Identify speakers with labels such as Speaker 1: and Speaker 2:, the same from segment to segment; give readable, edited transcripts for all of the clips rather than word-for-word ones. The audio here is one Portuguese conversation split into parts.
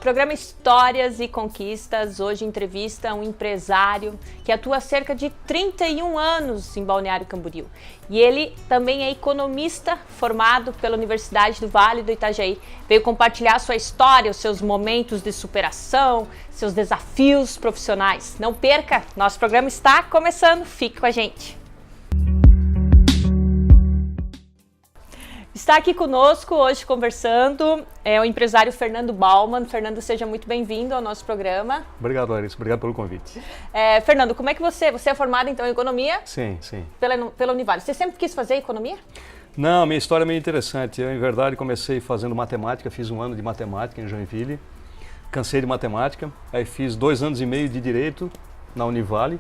Speaker 1: programa Histórias e Conquistas, hoje entrevista um empresário que atua há cerca de 31 anos em Balneário Camboriú. E ele também é economista formado pela Universidade do Vale do Itajaí. Veio compartilhar sua história, os seus momentos de superação, seus desafios profissionais. Não perca, nosso programa está começando, fique com a gente. Está aqui conosco hoje conversando o empresário Fernando Baumann. Fernando, seja muito bem-vindo ao nosso programa.
Speaker 2: Obrigado, Larissa. Obrigado pelo convite.
Speaker 1: Fernando, como é que você é formado então em economia?
Speaker 2: Sim.
Speaker 1: Pela Univale. Você sempre quis fazer economia?
Speaker 2: Não, minha história é meio interessante. Eu, em verdade, comecei fazendo matemática, fiz 1 ano de matemática em Joinville, cansei de matemática, aí fiz 2 anos e meio de direito na Univale,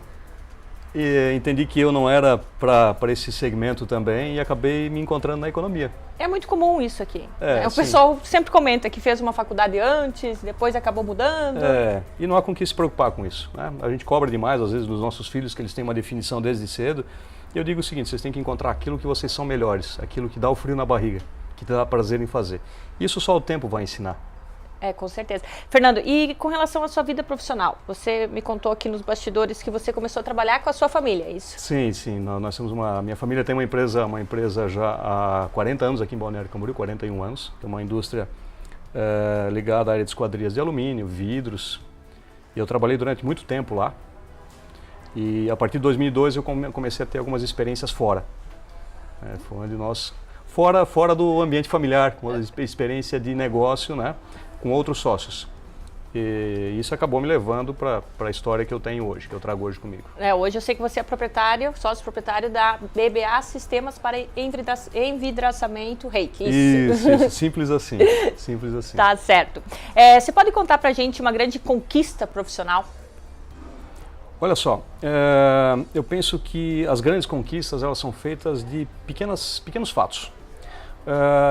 Speaker 2: e entendi que eu não era para esse segmento também e acabei me encontrando na economia.
Speaker 1: É muito comum isso aqui. O
Speaker 2: Sim.
Speaker 1: pessoal sempre comenta que fez uma faculdade antes, depois acabou mudando.
Speaker 2: E não há com que se preocupar com isso, né? A gente cobra demais, às vezes, dos nossos filhos, que eles têm uma definição desde cedo. E eu digo o seguinte, vocês têm que encontrar aquilo que vocês são melhores, aquilo que dá o frio na barriga, que te dá prazer em fazer. Isso só o tempo vai ensinar.
Speaker 1: Com certeza. Fernando, e com relação à sua vida profissional? Você me contou aqui nos bastidores que você começou a trabalhar com a sua família, é isso?
Speaker 2: Sim. Nós temos minha família tem uma empresa já há 40 anos aqui em Balneário Camboriú, 41 anos. Tem uma indústria ligada à área de esquadrias de alumínio, vidros. E eu trabalhei durante muito tempo lá. E a partir de 2002 eu comecei a ter algumas experiências fora. Foi onde nós... Fora do ambiente familiar, com a experiência de negócio, né? Com outros sócios. E isso acabou me levando para a história que eu tenho hoje, que eu trago hoje comigo.
Speaker 1: Hoje eu sei que você é sócio proprietário da BBA Sistemas para Envidraçamento Reiki.
Speaker 2: Isso, simples assim.
Speaker 1: Tá certo. Você pode contar pra gente uma grande conquista profissional?
Speaker 2: Olha só, eu penso que as grandes conquistas elas são feitas de pequenos fatos.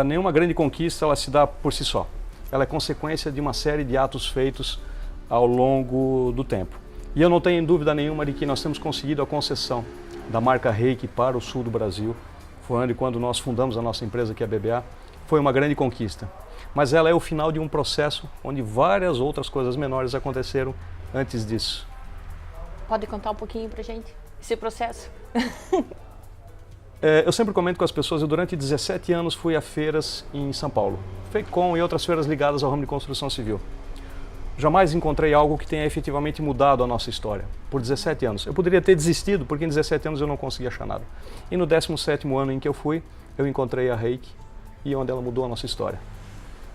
Speaker 2: Nenhuma grande conquista ela se dá por si só. Ela é consequência de uma série de atos feitos ao longo do tempo. E eu não tenho dúvida nenhuma de que nós temos conseguido a concessão da marca Reiki para o sul do Brasil. Foi onde, quando nós fundamos a nossa empresa, que é a BBA, foi uma grande conquista. Mas ela é o final de um processo onde várias outras coisas menores aconteceram antes disso.
Speaker 1: Pode contar um pouquinho pra gente esse processo?
Speaker 2: Eu sempre comento com as pessoas, eu durante 17 anos fui a feiras em São Paulo, FECOM e outras feiras ligadas ao ramo de construção civil. Jamais encontrei algo que tenha efetivamente mudado a nossa história, por 17 anos. Eu poderia ter desistido, porque em 17 anos eu não conseguia achar nada. E no 17º ano em que eu fui, eu encontrei a Reiki e onde ela mudou a nossa história.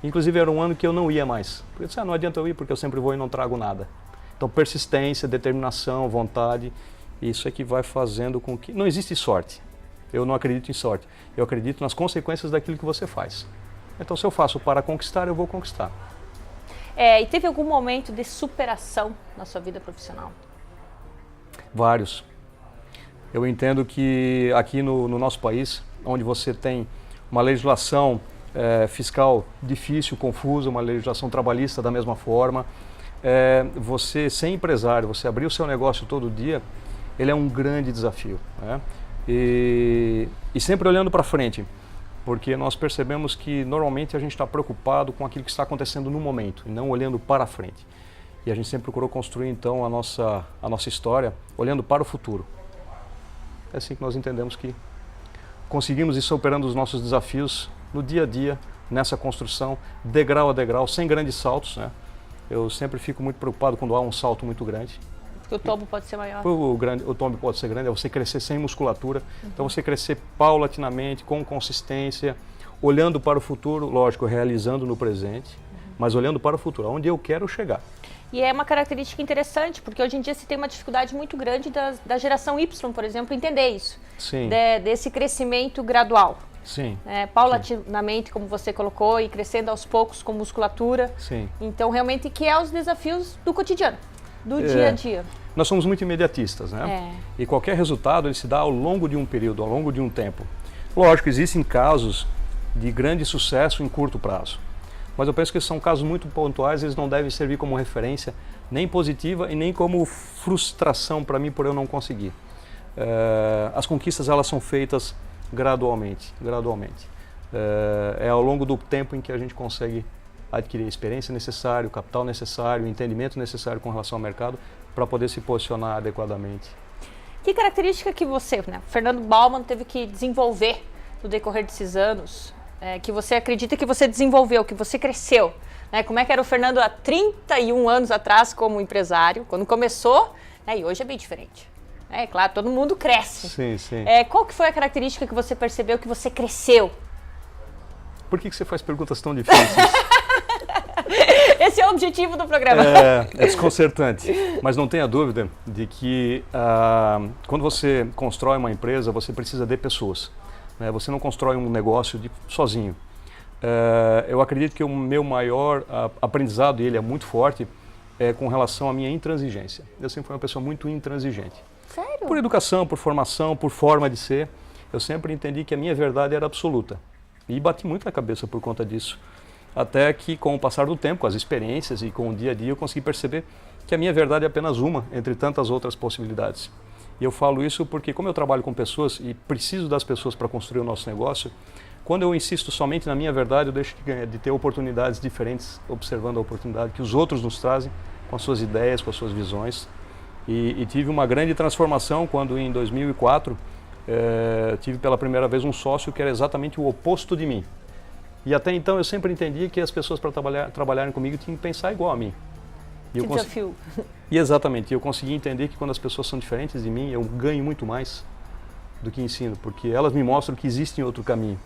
Speaker 2: Inclusive era um ano que eu não ia mais. Porque eu disse, não adianta eu ir porque eu sempre vou e não trago nada. Então persistência, determinação, vontade, isso é que vai fazendo com que... Não existe sorte. Eu não acredito em sorte. Eu acredito nas consequências daquilo que você faz. Então, se eu faço para conquistar, eu vou conquistar.
Speaker 1: E teve algum momento de superação na sua vida profissional?
Speaker 2: Vários. Eu entendo que aqui no nosso país, onde você tem uma legislação fiscal difícil, confusa, uma legislação trabalhista da mesma forma, você ser empresário, você abrir o seu negócio todo dia, ele é um grande desafio, né? E sempre olhando para frente, porque nós percebemos que normalmente a gente está preocupado com aquilo que está acontecendo no momento e não olhando para frente. E a gente sempre procurou construir então a nossa história olhando para o futuro. É assim que nós entendemos que conseguimos ir superando os nossos desafios no dia a dia, nessa construção, degrau a degrau, sem grandes saltos, né? Eu sempre fico muito preocupado quando há um salto muito grande.
Speaker 1: Porque o tombo pode ser maior.
Speaker 2: O tombo pode ser grande, é você crescer sem musculatura. Então você crescer paulatinamente, com consistência, olhando para o futuro, lógico, realizando no presente, mas olhando para o futuro, onde eu quero chegar.
Speaker 1: E é uma característica interessante, porque hoje em dia se tem uma dificuldade muito grande da geração Y, por exemplo, entender isso.
Speaker 2: Sim.
Speaker 1: Desse crescimento gradual.
Speaker 2: Sim.
Speaker 1: Paulatinamente, como você colocou, e crescendo aos poucos com musculatura.
Speaker 2: Sim.
Speaker 1: Então, realmente, que é os desafios do cotidiano, do dia a dia.
Speaker 2: Nós somos muito imediatistas, né? E qualquer resultado ele se dá ao longo de um período, ao longo de um tempo. Lógico, existem casos de grande sucesso em curto prazo. Mas eu penso que são casos muito pontuais, eles não devem servir como referência nem positiva e nem como frustração para mim por eu não conseguir. As conquistas elas são feitas gradualmente. É ao longo do tempo em que a gente consegue adquirir a experiência necessária, o capital necessário, o entendimento necessário com relação ao mercado para poder se posicionar adequadamente.
Speaker 1: Que característica que você, né, Fernando Baumann, teve que desenvolver no decorrer desses anos, que você acredita que você desenvolveu, que você cresceu? Né? Como é que era o Fernando há 31 anos atrás como empresário, quando começou, né, e hoje é bem diferente. É claro, todo mundo cresce.
Speaker 2: Sim, sim.
Speaker 1: Qual que foi a característica que você percebeu que você cresceu?
Speaker 2: Por que você faz perguntas tão difíceis?
Speaker 1: Esse é o objetivo do programa.
Speaker 2: É desconcertante, mas não tenha dúvida de que quando você constrói uma empresa, você precisa de pessoas. Né? Você não constrói um negócio sozinho. Eu acredito que o meu maior aprendizado, e ele é muito forte, é com relação à minha intransigência. Eu sempre fui uma pessoa muito intransigente.
Speaker 1: Sério?
Speaker 2: Por educação, por formação, por forma de ser, eu sempre entendi que a minha verdade era absoluta. E bati muito na cabeça por conta disso. Até que, com o passar do tempo, com as experiências e com o dia a dia, eu consegui perceber que a minha verdade é apenas uma, entre tantas outras possibilidades. E eu falo isso porque, como eu trabalho com pessoas e preciso das pessoas para construir o nosso negócio, quando eu insisto somente na minha verdade, eu deixo de ter oportunidades diferentes, observando a oportunidade que os outros nos trazem, com as suas ideias, com as suas visões. E tive uma grande transformação quando, em 2004, tive pela primeira vez um sócio que era exatamente o oposto de mim. E até então eu sempre entendi que as pessoas para trabalharem comigo tinham que pensar igual a mim.
Speaker 1: Que desafio.
Speaker 2: E exatamente, eu consegui entender que quando as pessoas são diferentes de mim, eu ganho muito mais do que ensino, porque elas me mostram que existe outro caminho.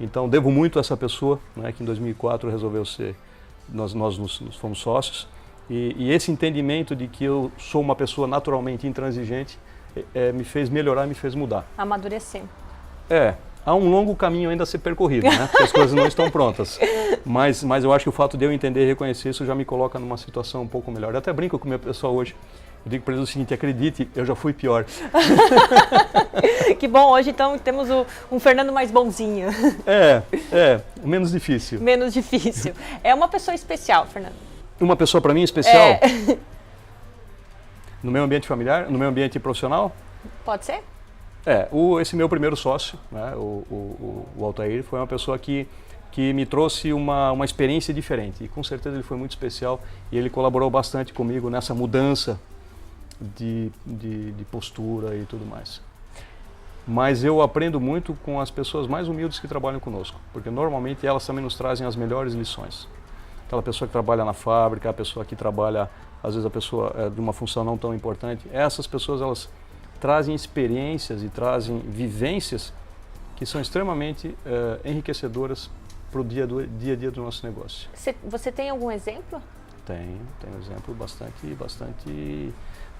Speaker 2: Então devo muito a essa pessoa, né, que em 2004 resolveu ser, nós nos fomos sócios, e esse entendimento de que eu sou uma pessoa naturalmente intransigente me fez melhorar, me fez mudar.
Speaker 1: Amadurecer.
Speaker 2: Há um longo caminho ainda a ser percorrido, né? Porque as coisas não estão prontas. Mas eu acho que o fato de eu entender e reconhecer isso já me coloca numa situação um pouco melhor. Eu até brinco com o meu pessoal hoje. Eu digo para eles o seguinte: acredite, eu já fui pior.
Speaker 1: Que bom, hoje então temos um Fernando mais bonzinho.
Speaker 2: Menos difícil.
Speaker 1: Menos difícil. É uma pessoa especial, Fernando.
Speaker 2: Uma pessoa para mim especial? No meu ambiente familiar, no meu ambiente profissional?
Speaker 1: Pode ser?
Speaker 2: Esse meu primeiro sócio, né, o Altair, foi uma pessoa que me trouxe uma experiência diferente. E com certeza ele foi muito especial e ele colaborou bastante comigo nessa mudança de postura e tudo mais. Mas eu aprendo muito com as pessoas mais humildes que trabalham conosco, porque normalmente elas também nos trazem as melhores lições. Aquela pessoa que trabalha na fábrica, a pessoa que trabalha, às vezes a pessoa de uma função não tão importante, essas pessoas elas trazem experiências e trazem vivências que são extremamente enriquecedoras para o dia a dia do nosso negócio.
Speaker 1: Você tem algum exemplo?
Speaker 2: Tenho um exemplo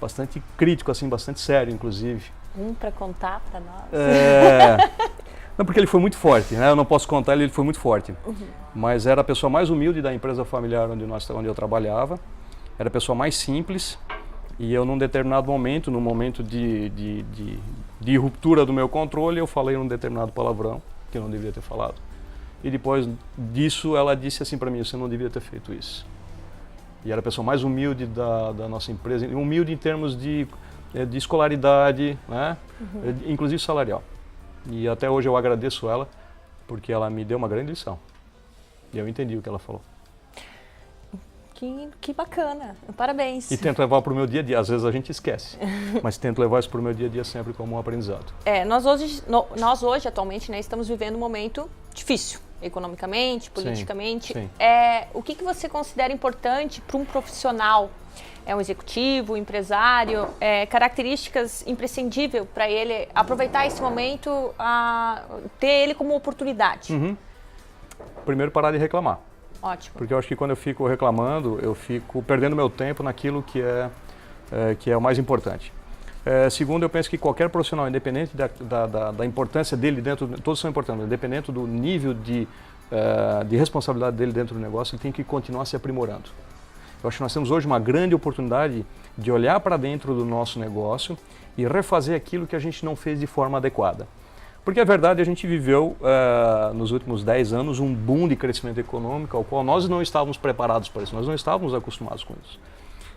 Speaker 2: bastante crítico, assim, bastante sério, inclusive.
Speaker 1: Para contar para nós?
Speaker 2: Não, porque ele foi muito forte, né? Eu não posso contar, ele foi muito forte.
Speaker 1: Uhum.
Speaker 2: Mas era a pessoa mais humilde da empresa familiar onde eu trabalhava, era a pessoa mais simples, e eu num determinado momento, num momento de ruptura do meu controle, eu falei um determinado palavrão que eu não deveria ter falado. E depois disso ela disse assim para mim: você não devia ter feito isso. E era a pessoa mais humilde da nossa empresa, humilde em termos de escolaridade, né? Uhum. Inclusive salarial. E até hoje eu agradeço ela, porque ela me deu uma grande lição. E eu entendi o que ela falou.
Speaker 1: Que bacana, parabéns.
Speaker 2: E tento levar para o meu dia a dia, às vezes a gente esquece, mas tento levar isso para o meu dia a dia sempre como um aprendizado.
Speaker 1: Nós hoje atualmente, né, estamos vivendo um momento difícil, economicamente, politicamente.
Speaker 2: Sim.
Speaker 1: O que você considera importante para um profissional? Um executivo, um empresário, características imprescindíveis para ele aproveitar esse momento, ter ele como oportunidade?
Speaker 2: Uhum. Primeiro, parar de reclamar.
Speaker 1: Ótimo.
Speaker 2: Porque eu acho que quando eu fico reclamando, eu fico perdendo meu tempo naquilo que é o mais importante. Segundo, eu penso que qualquer profissional, independente da importância dele dentro, todos são importantes, independente do nível de responsabilidade dele dentro do negócio, ele tem que continuar se aprimorando. Eu acho que nós temos hoje uma grande oportunidade de olhar para dentro do nosso negócio e refazer aquilo que a gente não fez de forma adequada. Porque a verdade, a gente viveu nos últimos 10 anos um boom de crescimento econômico ao qual nós não estávamos preparados para isso, nós não estávamos acostumados com isso.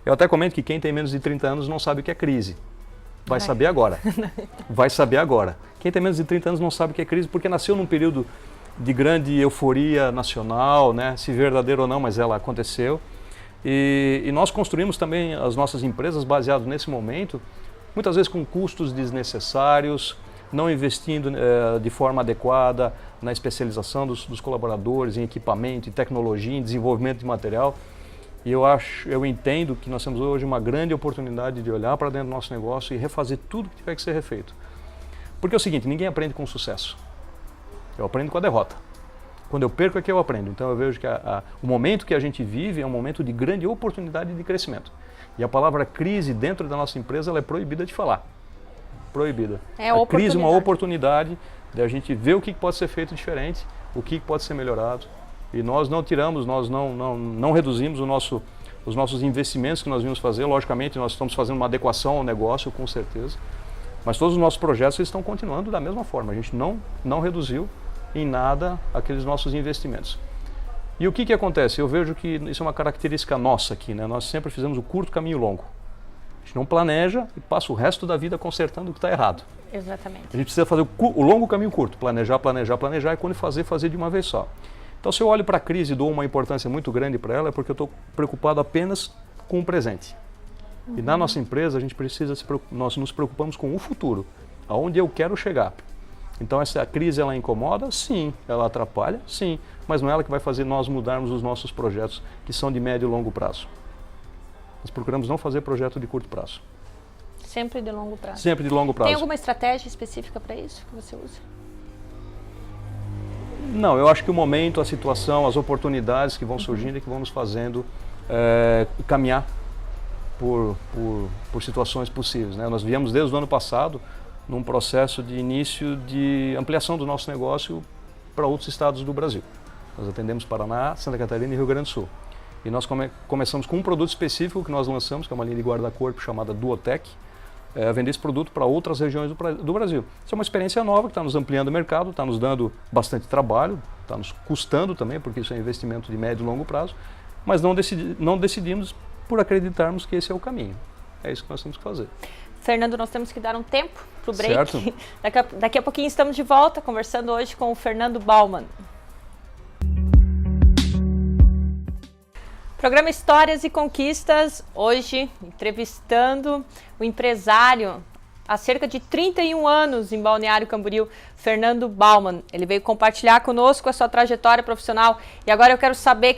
Speaker 2: Eu até comento que quem tem menos de 30 anos não sabe o que é crise. Vai saber agora. Vai saber agora. Quem tem menos de 30 anos não sabe o que é crise porque nasceu num período de grande euforia nacional, né? Se verdadeiro ou não, mas ela aconteceu. E nós construímos também as nossas empresas baseadas nesse momento, muitas vezes com custos desnecessários, não investindo de forma adequada na especialização dos colaboradores, em equipamento, em tecnologia, em desenvolvimento de material. E eu entendo que nós temos hoje uma grande oportunidade de olhar para dentro do nosso negócio e refazer tudo que tiver que ser refeito. Porque é o seguinte, ninguém aprende com sucesso. Eu aprendo com a derrota. Quando eu perco é que eu aprendo. Então eu vejo que o momento que a gente vive é um momento de grande oportunidade de crescimento. E a palavra crise dentro da nossa empresa ela é proibida de falar. Proibida. A crise é uma oportunidade de a gente ver o que pode ser feito diferente, o que pode ser melhorado. E nós não tiramos, nós não reduzimos os nossos investimentos que nós vimos fazer. Logicamente, nós estamos fazendo uma adequação ao negócio, com certeza. Mas todos os nossos projetos estão continuando da mesma forma. A gente não reduziu em nada aqueles nossos investimentos. E o que acontece? Eu vejo que isso é uma característica nossa aqui, né? Nós sempre fizemos o curto caminho longo. A gente não planeja e passa o resto da vida consertando o que está errado.
Speaker 1: Exatamente.
Speaker 2: A gente precisa fazer o longo caminho curto, planejar, e quando fazer de uma vez só. Então, se eu olho para a crise e dou uma importância muito grande para ela, é porque eu estou preocupado apenas com o presente. E na nossa empresa, nós nos preocupamos com o futuro, aonde eu quero chegar. Então, essa crise, ela incomoda? Sim. Ela atrapalha? Sim. Mas não é ela que vai fazer nós mudarmos os nossos projetos, que são de médio e longo prazo. Nós procuramos não fazer projeto de curto prazo.
Speaker 1: Sempre de longo prazo.
Speaker 2: Sempre de longo prazo.
Speaker 1: Tem alguma estratégia específica para isso que você usa?
Speaker 2: Não, eu acho que o momento, a situação, as oportunidades que vão surgindo e que vão nos fazendo caminhar por situações possíveis, né? Nós viemos desde o ano passado num processo de início de ampliação do nosso negócio para outros estados do Brasil. Nós atendemos Paraná, Santa Catarina e Rio Grande do Sul. E nós começamos com um produto específico que nós lançamos, que é uma linha de guarda-corpo chamada Duotec, a vender esse produto para outras regiões do Brasil. Isso é uma experiência nova que está nos ampliando o mercado, está nos dando bastante trabalho, está nos custando também, porque isso é um investimento de médio e longo prazo, mas não decidimos por acreditarmos que esse é o caminho. É isso que nós temos que fazer.
Speaker 1: Fernando, nós temos que dar um tempo para o break.
Speaker 2: Certo.
Speaker 1: Daqui a pouquinho estamos de volta, conversando hoje com o Fernando Baumann. Programa Histórias e Conquistas, hoje entrevistando o empresário há cerca de 31 anos em Balneário Camboriú, Fernando Baumann. Ele veio compartilhar conosco a sua trajetória profissional e agora eu quero saber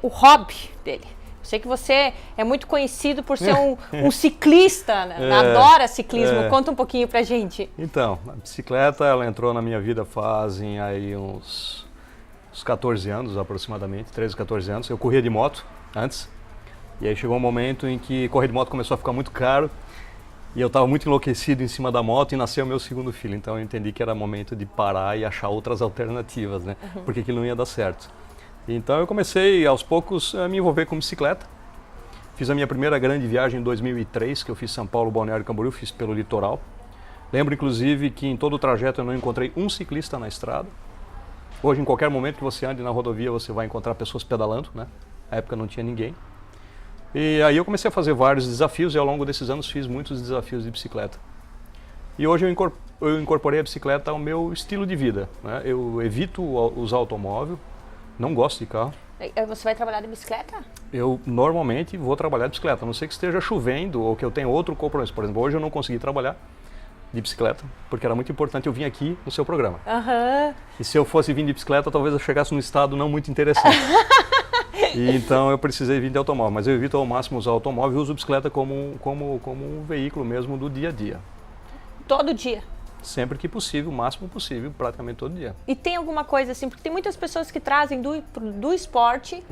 Speaker 1: o hobby dele. Eu sei que você é muito conhecido por ser um ciclista, né? Adora ciclismo. Conta um pouquinho pra gente.
Speaker 2: Então, a bicicleta ela entrou na minha vida fazem aí uns 14 anos aproximadamente, 13, 14 anos. Eu corria de moto antes, e aí chegou um momento em que correr de moto começou a ficar muito caro, e eu estava muito enlouquecido em cima da moto e nasceu meu segundo filho, então eu entendi que era momento de parar e achar outras alternativas, né? Porque aquilo não ia dar certo. Então eu comecei aos poucos a me envolver com bicicleta. Fiz a minha primeira grande viagem em 2003, que eu fiz São Paulo, Balneário Camboriú, fiz pelo litoral. Lembro inclusive que em todo o trajeto eu não encontrei um ciclista na estrada. Hoje, em qualquer momento que você ande na rodovia, você vai encontrar pessoas pedalando, né? Na época não tinha ninguém. E aí eu comecei a fazer vários desafios e ao longo desses anos fiz muitos desafios de bicicleta. E hoje eu incorporei a bicicleta ao meu estilo de vida, né? Eu evito usar automóvel, não gosto de carro.
Speaker 1: Você vai trabalhar de bicicleta?
Speaker 2: Eu normalmente vou trabalhar de bicicleta, a não ser que esteja chovendo ou que eu tenha outro compromisso. Por exemplo, hoje eu não consegui trabalhar de bicicleta, porque era muito importante eu vir aqui no seu programa. E se eu fosse vir de bicicleta, talvez eu chegasse num estado não muito interessante. E então eu precisei vir de automóvel, mas eu evito ao máximo usar automóvel e uso bicicleta como um veículo mesmo do dia a dia.
Speaker 1: Todo dia?
Speaker 2: Sempre que possível, o máximo possível, praticamente todo dia.
Speaker 1: E tem alguma coisa assim, porque tem muitas pessoas que trazem do esporte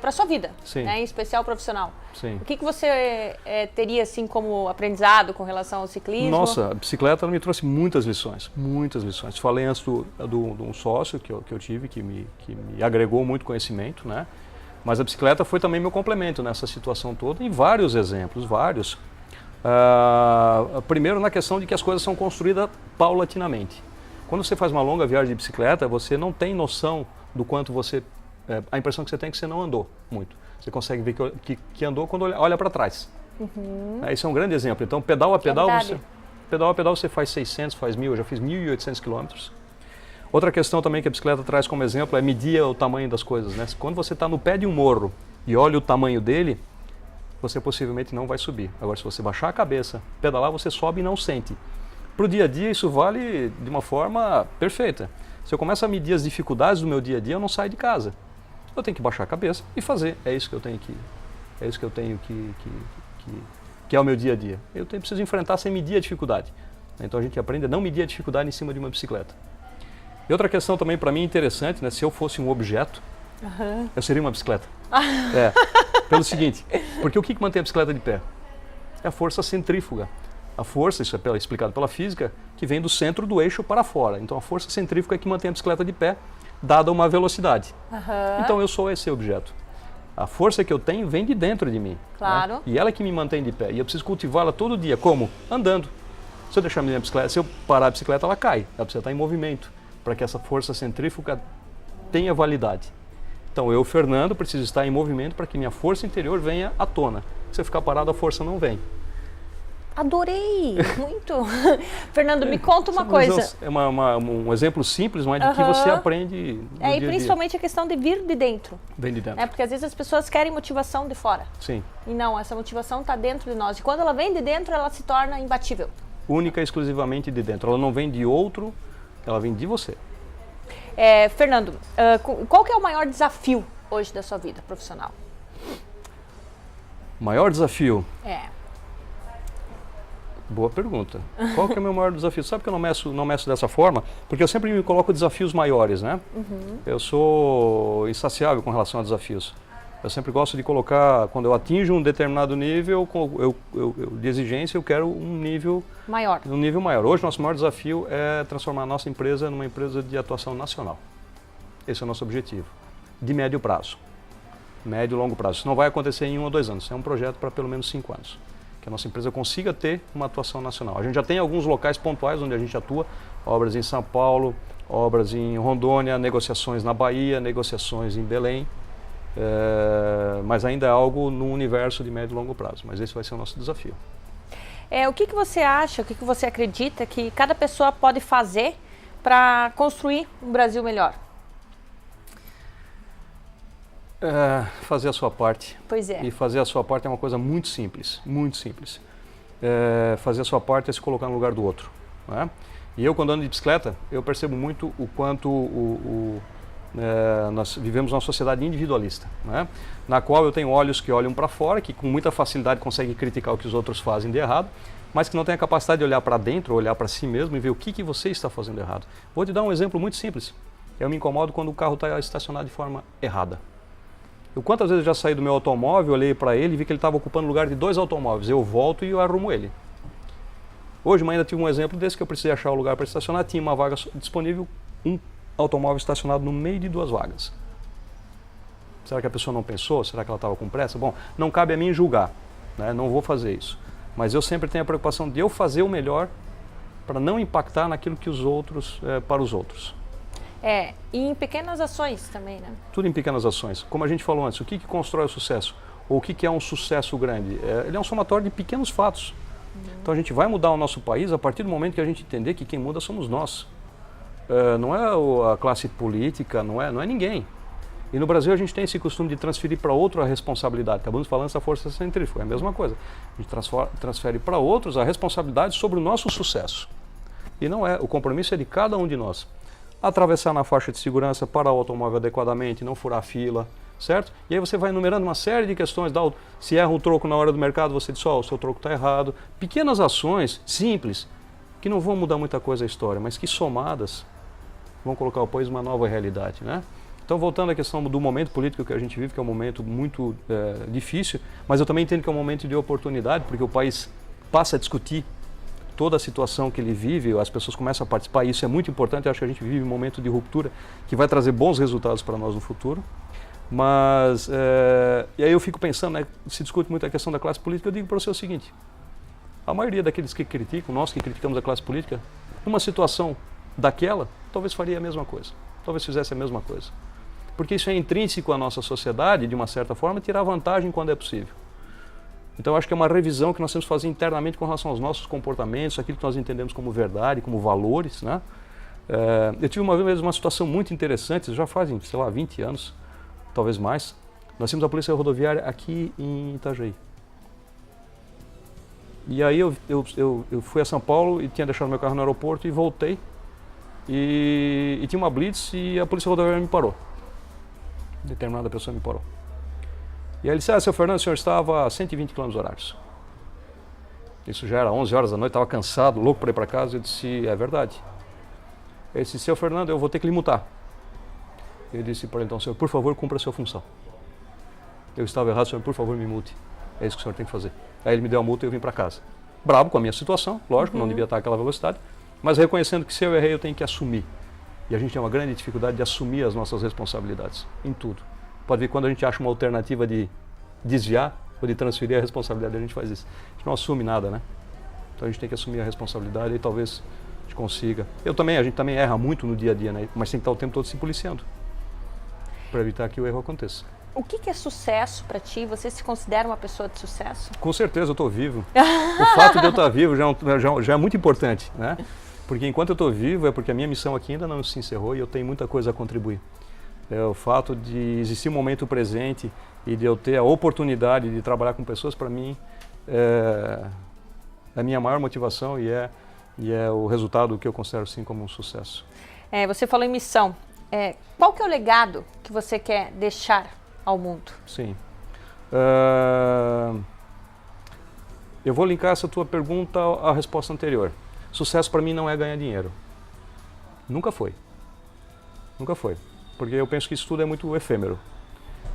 Speaker 1: para a sua vida, né, em especial profissional.
Speaker 2: Sim.
Speaker 1: O que você teria assim como aprendizado com relação ao ciclismo?
Speaker 2: Nossa, a bicicleta me trouxe muitas lições, muitas lições. Falei antes de um sócio que eu tive, que me agregou muito conhecimento, né? Mas a bicicleta foi também meu complemento nessa situação toda, e vários exemplos, vários. Primeiro na questão de que as coisas são construídas paulatinamente. Quando você faz uma longa viagem de bicicleta, você não tem noção do quanto você... a impressão que você tem é que você não andou muito. Você consegue ver que andou quando olha para trás. Esse é um grande exemplo. Então, pedal a pedal você faz 600, faz 1.000, eu já fiz 1.800 quilômetros. Outra questão também que a bicicleta traz como exemplo é medir o tamanho das coisas, né? Quando você está no pé de um morro e olha o tamanho dele, você possivelmente não vai subir. Agora, se você baixar a cabeça, pedalar, você sobe e não sente. Para o dia a dia, isso vale de uma forma perfeita. Se eu começo a medir as dificuldades do meu dia a dia, eu não saio de casa. Eu tenho que baixar a cabeça e fazer. É isso que eu tenho que é o meu dia a dia. Eu preciso enfrentar sem medir a dificuldade. Então a gente aprende a não medir a dificuldade em cima de uma bicicleta. E outra questão também para mim interessante, né? Se eu fosse um objeto, eu seria uma bicicleta. Pelo seguinte, porque o que mantém a bicicleta de pé? É a força centrífuga. A força, isso é explicado pela física, que vem do centro do eixo para fora. Então a força centrífuga é que mantém a bicicleta de pé, dada uma velocidade. Então eu sou esse objeto. A força que eu tenho vem de dentro de mim.
Speaker 1: Claro.
Speaker 2: Né? E ela é que me mantém de pé. E eu preciso cultivá-la todo dia. Como? Andando. Se eu deixar a minha bicicleta, se eu parar a bicicleta, ela cai. Ela precisa estar em movimento, para que essa força centrífuga tenha validade. Então eu, Fernando, preciso estar em movimento para que minha força interior venha à tona. Se eu ficar parado, a força não vem.
Speaker 1: Adorei, muito. Fernando, me conta uma coisa.
Speaker 2: É um exemplo simples, mas de que você aprende no dia
Speaker 1: e principalmente a questão de vir de dentro.
Speaker 2: Vem de dentro.
Speaker 1: Porque às vezes as pessoas querem motivação de fora.
Speaker 2: Sim.
Speaker 1: E não, essa motivação está dentro de nós. E quando ela vem de dentro, ela se torna imbatível.
Speaker 2: Única e exclusivamente de dentro. Ela não vem de outro, ela vem de você.
Speaker 1: Fernando, qual que é o maior desafio hoje da sua vida profissional?
Speaker 2: Maior desafio? Boa pergunta. Qual que é o meu maior desafio? Sabe que eu não meço dessa forma? Porque eu sempre me coloco desafios maiores, né? Eu sou insaciável com relação a desafios. Eu sempre gosto de colocar, quando eu atinjo um determinado nível de exigência, eu quero um nível maior. Hoje, nosso maior desafio é transformar a nossa empresa numa empresa de atuação nacional. Esse é o nosso objetivo, de médio prazo. Médio e longo prazo. Isso não vai acontecer em 1 ou 2 anos, é um projeto para pelo menos 5 anos. Que a nossa empresa consiga ter uma atuação nacional. A gente já tem alguns locais pontuais onde a gente atua, obras em São Paulo, obras em Rondônia, negociações na Bahia, negociações em Belém, mas ainda é algo no universo de médio e longo prazo, mas esse vai ser o nosso desafio.
Speaker 1: O que você acha, o que você acredita que cada pessoa pode fazer para construir um Brasil melhor?
Speaker 2: Fazer a sua parte.
Speaker 1: Pois é.
Speaker 2: E fazer a sua parte é uma coisa muito simples, muito simples. Fazer a sua parte é se colocar no lugar do outro. Né? E eu, quando ando de bicicleta, eu percebo muito o quanto nós vivemos uma sociedade individualista, né? Na qual eu tenho olhos que olham para fora, que com muita facilidade conseguem criticar o que os outros fazem de errado, mas que não tem a capacidade de olhar para dentro, olhar para si mesmo e ver o que você está fazendo errado. Vou te dar um exemplo muito simples. Eu me incomodo quando o carro está estacionado de forma errada. Quantas vezes eu já saí do meu automóvel, olhei para ele e vi que ele estava ocupando o lugar de 2 automóveis. Eu volto e eu arrumo ele. Hoje ainda tive um exemplo desse que eu precisei achar o lugar para estacionar, tinha uma vaga disponível, um automóvel estacionado no meio de 2 vagas. Será que a pessoa não pensou? Será que ela estava com pressa? Bom, não cabe a mim julgar, né? Não vou fazer isso. Mas eu sempre tenho a preocupação de eu fazer o melhor para não impactar naquilo que os outros, para os outros.
Speaker 1: E em pequenas ações também, né?
Speaker 2: Tudo em pequenas ações. Como a gente falou antes, o que constrói o sucesso? Ou o que é um sucesso grande? Ele é um somatório de pequenos fatos. Então a gente vai mudar o nosso país a partir do momento que a gente entender que quem muda somos nós. Não é a classe política, não é ninguém. E no Brasil a gente tem esse costume de transferir para outro a responsabilidade. Acabamos falando dessa força centrífuga, é a mesma coisa. A gente transfere para outros a responsabilidade sobre o nosso sucesso. E não é, o compromisso é de cada um de nós. Atravessar na faixa de segurança, parar o automóvel adequadamente, não furar a fila, certo? E aí você vai enumerando uma série de questões, se erra um troco na hora do mercado, você diz, o seu troco está errado. Pequenas ações, simples, que não vão mudar muita coisa a história, mas que somadas vão colocar o país numa nova realidade, né? Então, voltando à questão do momento político que a gente vive, que é um momento muito difícil, mas eu também entendo que é um momento de oportunidade, porque o país passa a discutir toda a situação que ele vive, as pessoas começam a participar, e isso é muito importante. Eu acho que a gente vive um momento de ruptura que vai trazer bons resultados para nós no futuro. Mas, e aí eu fico pensando, né, se discute muito a questão da classe política, eu digo para você o seguinte, a maioria daqueles que criticam, nós que criticamos a classe política, numa situação daquela, talvez faria a mesma coisa, talvez fizesse a mesma coisa. Porque isso é intrínseco à nossa sociedade, de uma certa forma, tirar vantagem quando é possível. Então eu acho que é uma revisão que nós temos que fazer internamente com relação aos nossos comportamentos, aquilo que nós entendemos como verdade, como valores, né? Eu tive uma vez uma situação muito interessante, já fazem, sei lá, 20 anos, talvez mais. Nós tínhamos a polícia rodoviária aqui em Itajaí. E aí eu fui a São Paulo e tinha deixado meu carro no aeroporto e voltei. E tinha uma blitz e a polícia rodoviária me parou. Determinada pessoa me parou. E aí ele disse, seu Fernando, o senhor estava a 120 km horários. Isso já era 11 horas da noite, estava cansado, louco para ir para casa. Eu disse, é verdade. Ele disse, seu Fernando, eu vou ter que lhe multar. Eu disse para ele, então, senhor, por favor, cumpra a sua função. Eu estava errado, senhor, por favor, me multe. É isso que o senhor tem que fazer. Aí ele me deu a multa e eu vim para casa. Bravo com a minha situação, lógico, não devia estar àquela velocidade, mas reconhecendo que se eu errei, eu tenho que assumir. E a gente tem uma grande dificuldade de assumir as nossas responsabilidades, em tudo. Pode ver, quando a gente acha uma alternativa de desviar ou de transferir a responsabilidade, a gente faz isso. A gente não assume nada, né? Então a gente tem que assumir a responsabilidade e talvez a gente consiga. A gente também erra muito no dia a dia, né? Mas tem que estar o tempo todo se policiando para evitar que o erro aconteça.
Speaker 1: O que é sucesso para ti? Você se considera uma pessoa de sucesso?
Speaker 2: Com certeza eu estou vivo. O fato de eu estar vivo já é muito importante, né? Porque enquanto eu estou vivo é porque a minha missão aqui ainda não se encerrou e eu tenho muita coisa a contribuir. O fato de existir um momento presente e de eu ter a oportunidade de trabalhar com pessoas, para mim, é a minha maior motivação e é o resultado que eu considero sim como um sucesso.
Speaker 1: Você falou em missão. Qual que é o legado que você quer deixar ao mundo?
Speaker 2: Sim. Eu vou linkar essa tua pergunta à resposta anterior. Sucesso para mim não é ganhar dinheiro. Nunca foi. Nunca foi. Porque eu penso que isso tudo é muito efêmero.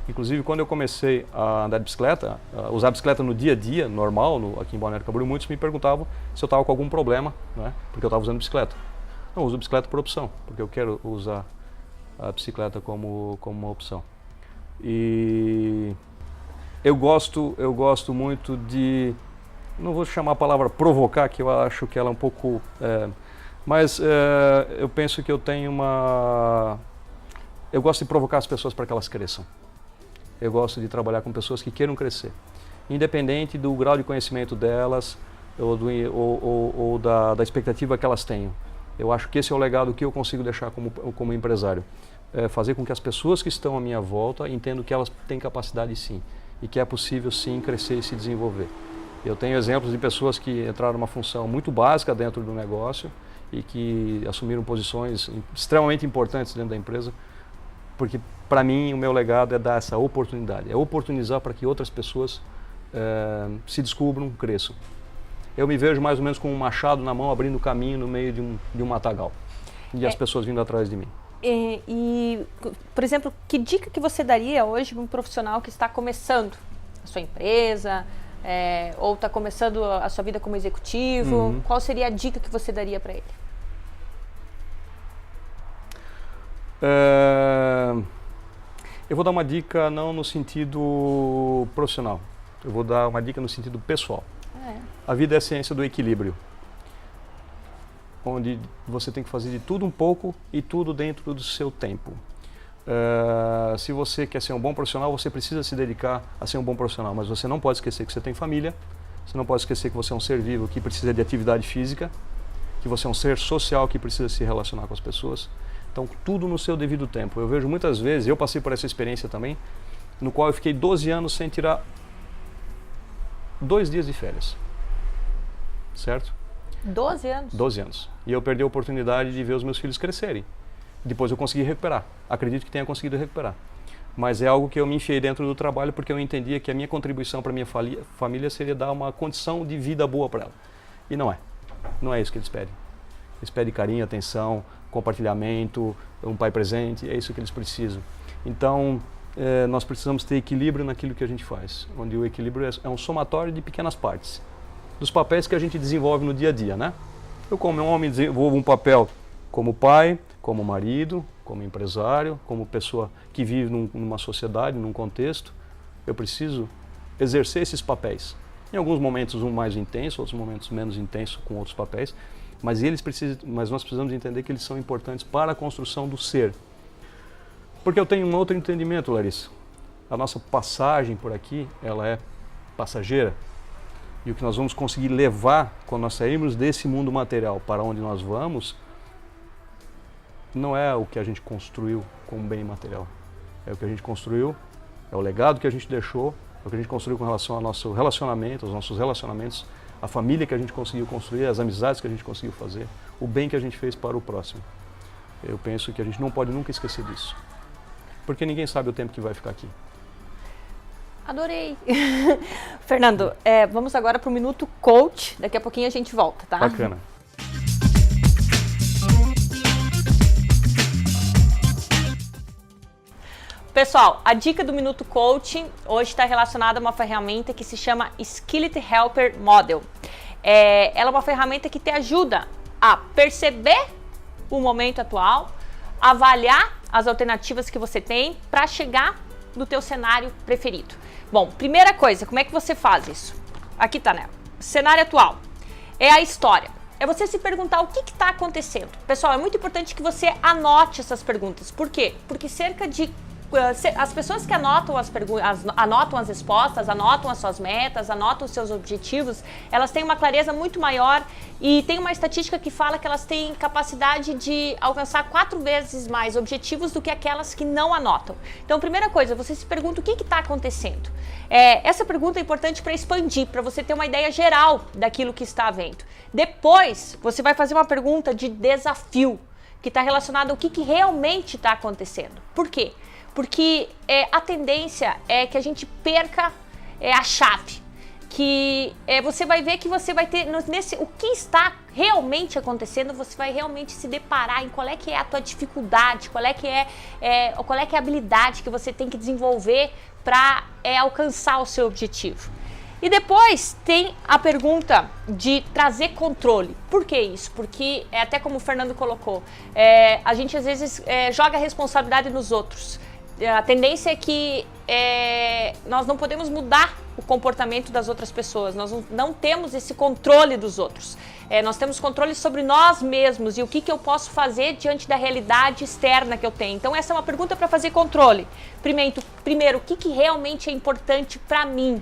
Speaker 2: Inclusive, quando eu comecei a andar de bicicleta, usar a bicicleta no dia a dia, normal, aqui em Balneário Camboriú, muitos me perguntavam se eu estava com algum problema, né, porque eu estava usando bicicleta. Não, eu uso bicicleta por opção, porque eu quero usar a bicicleta como uma opção. E eu gosto muito de, não vou chamar a palavra provocar, que eu acho que ela é um pouco, mas eu penso que eu gosto de provocar as pessoas para que elas cresçam. Eu gosto de trabalhar com pessoas que queiram crescer, independente do grau de conhecimento delas ou da expectativa que elas tenham. Eu acho que esse é o legado que eu consigo deixar como empresário. Fazer com que as pessoas que estão à minha volta entendam que elas têm capacidade sim, e que é possível sim crescer e se desenvolver. Eu tenho exemplos de pessoas que entraram numa função muito básica dentro do negócio e que assumiram posições extremamente importantes dentro da empresa, porque para mim o meu legado é dar essa oportunidade, é oportunizar para que outras pessoas se descubram, cresçam. Eu me vejo mais ou menos com um machado na mão abrindo caminho no meio de um matagal e as pessoas vindo atrás de mim.
Speaker 1: Por exemplo, que dica que você daria hoje para um profissional que está começando a sua empresa ou está começando a sua vida como executivo?
Speaker 2: Uhum.
Speaker 1: Qual seria a dica que você daria para ele?
Speaker 2: Eu vou dar uma dica não no sentido profissional, eu vou dar uma dica no sentido pessoal. A vida é a ciência do equilíbrio, onde você tem que fazer de tudo um pouco e tudo dentro do seu tempo. Se você quer ser um bom profissional, você precisa se dedicar a ser um bom profissional, mas você não pode esquecer que você tem família, você não pode esquecer que você é um ser vivo que precisa de atividade física, que você é um ser social que precisa se relacionar com as pessoas. Então, tudo no seu devido tempo. Eu vejo muitas vezes, eu passei por essa experiência também, no qual eu fiquei 12 anos sem tirar 2 dias de férias. Certo?
Speaker 1: 12 anos?
Speaker 2: 12 anos. E eu perdi a oportunidade de ver os meus filhos crescerem. Depois eu consegui recuperar. Acredito que tenha conseguido recuperar. Mas é algo que eu me enfiei dentro do trabalho porque eu entendia que a minha contribuição para a minha família seria dar uma condição de vida boa para ela. E não é. Não é isso que eles pedem. Eles pedem carinho, atenção, compartilhamento, um pai presente, é isso que eles precisam. Então, nós precisamos ter equilíbrio naquilo que a gente faz, onde o equilíbrio é um somatório de pequenas partes, dos papéis que a gente desenvolve no dia a dia, né? Eu, como homem, desenvolvo um papel como pai, como marido, como empresário, como pessoa que vive numa sociedade, num contexto. Eu preciso exercer esses papéis. Em alguns momentos um mais intenso, outros momentos menos intenso com outros papéis, mas nós precisamos entender que eles são importantes para a construção do ser. Porque eu tenho um outro entendimento, Larissa. A nossa passagem por aqui, ela é passageira. E o que nós vamos conseguir levar quando nós sairmos desse mundo material para onde nós vamos não é o que a gente construiu como bem material. É o que a gente construiu, é o legado que a gente deixou, é o que a gente construiu com relação ao nosso relacionamento, aos nossos relacionamentos, a família que a gente conseguiu construir, as amizades que a gente conseguiu fazer, o bem que a gente fez para o próximo. Eu penso que a gente não pode nunca esquecer disso. Porque ninguém sabe o tempo que vai ficar aqui.
Speaker 1: Adorei! Fernando, vamos agora para o Minuto Coach. Daqui a pouquinho a gente volta, tá?
Speaker 2: Bacana.
Speaker 1: Pessoal, a dica do Minuto Coaching hoje está relacionada a uma ferramenta que se chama Skillet Helper Model. Ela é uma ferramenta que te ajuda a perceber o momento atual, avaliar as alternativas que você tem para chegar no teu cenário preferido. Bom, primeira coisa, como é que você faz isso? Aqui tá, né? Cenário atual é a história. É você se perguntar o que está acontecendo. Pessoal, é muito importante que você anote essas perguntas. Por quê? Porque as pessoas que anotam anotam as respostas, anotam as suas metas, anotam os seus objetivos, elas têm uma clareza muito maior e tem uma estatística que fala que elas têm capacidade de alcançar 4 vezes mais objetivos do que aquelas que não anotam. Então, primeira coisa, você se pergunta o que está acontecendo. Essa pergunta é importante para expandir, para você ter uma ideia geral daquilo que está havendo. Depois, você vai fazer uma pergunta de desafio, que está relacionada ao que realmente está acontecendo. Por quê? Porque a tendência é que a gente perca a chave, que você vai ver que você vai ter, o que está realmente acontecendo, você vai realmente se deparar em qual é que é a tua dificuldade, qual é que é a habilidade que você tem que desenvolver para alcançar o seu objetivo. E depois tem a pergunta de trazer controle. Por que isso? Porque, até como o Fernando colocou, a gente às vezes joga a responsabilidade nos outros. A tendência é que nós não podemos mudar o comportamento das outras pessoas, nós não temos esse controle dos outros. Nós temos controle sobre nós mesmos e o que eu posso fazer diante da realidade externa que eu tenho. Então essa é uma pergunta para fazer controle. Primeiro, o que realmente é importante para mim?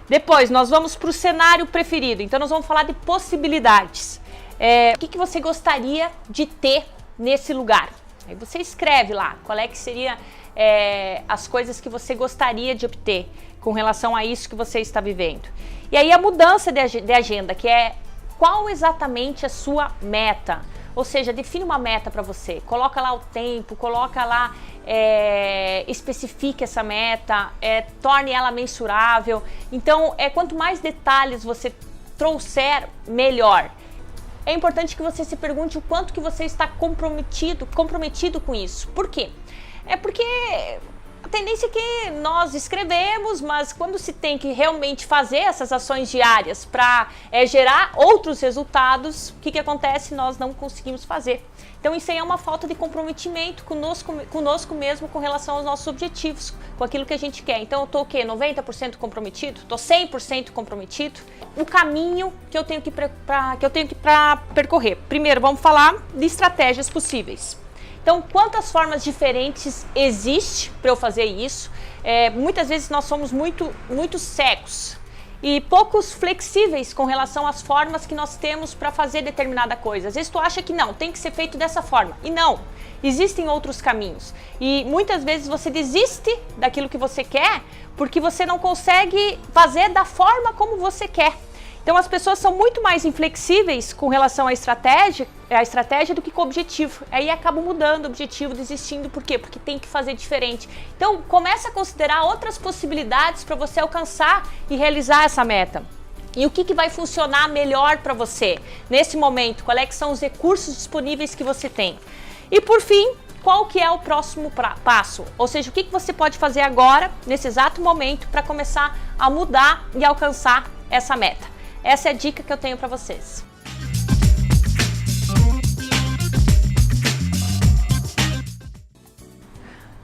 Speaker 1: Depois, nós vamos para o cenário preferido, então nós vamos falar de possibilidades. O que você gostaria de ter nesse lugar? Aí você escreve lá qual é que seria as coisas que você gostaria de obter com relação a isso que você está vivendo. E aí a mudança de agenda, que é qual exatamente a sua meta. Ou seja, define uma meta para você, coloca lá o tempo, coloca lá, especifique essa meta, torne ela mensurável. Então, quanto mais detalhes você trouxer, melhor. É importante que você se pergunte o quanto que você está comprometido com isso. Por quê? Porque a tendência é que nós escrevemos, mas quando se tem que realmente fazer essas ações diárias para gerar outros resultados, o que acontece? Nós não conseguimos fazer. Então isso aí é uma falta de comprometimento conosco mesmo com relação aos nossos objetivos, com aquilo que a gente quer. Então eu estou o quê? 90% comprometido? Estou 100% comprometido? O caminho que eu tenho que percorrer. Primeiro, vamos falar de estratégias possíveis. Então, quantas formas diferentes existem para eu fazer isso? Muitas vezes nós somos muito cegos e poucos flexíveis com relação às formas que nós temos para fazer determinada coisa. Às vezes tu acha que não, tem que ser feito dessa forma. E não, existem outros caminhos. E muitas vezes você desiste daquilo que você quer porque você não consegue fazer da forma como você quer. Então as pessoas são muito mais inflexíveis com relação à estratégia do que com o objetivo. Aí acabam mudando o objetivo, desistindo. Por quê? Porque tem que fazer diferente. Então começa a considerar outras possibilidades para você alcançar e realizar essa meta. E o que vai funcionar melhor para você nesse momento? Quais que são os recursos disponíveis que você tem? E por fim, qual que é o próximo passo? Ou seja, o que você pode fazer agora, nesse exato momento, para começar a mudar e alcançar essa meta? Essa é a dica que eu tenho para vocês.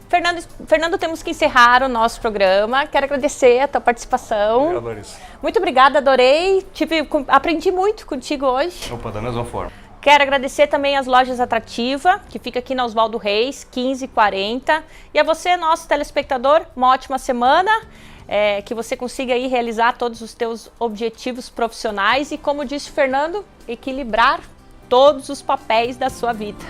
Speaker 1: Fernando, temos que encerrar o nosso programa. Quero agradecer a tua participação.
Speaker 2: Obrigado, Larissa.
Speaker 1: Muito obrigada, adorei. Aprendi muito contigo hoje.
Speaker 2: Opa, da mesma forma.
Speaker 1: Quero agradecer também as Lojas Atrativa, que fica aqui na Oswaldo Reis, 1540. E a você, nosso telespectador, uma ótima semana. Que você consiga aí realizar todos os teus objetivos profissionais e, como disse o Fernando, equilibrar todos os papéis da sua vida.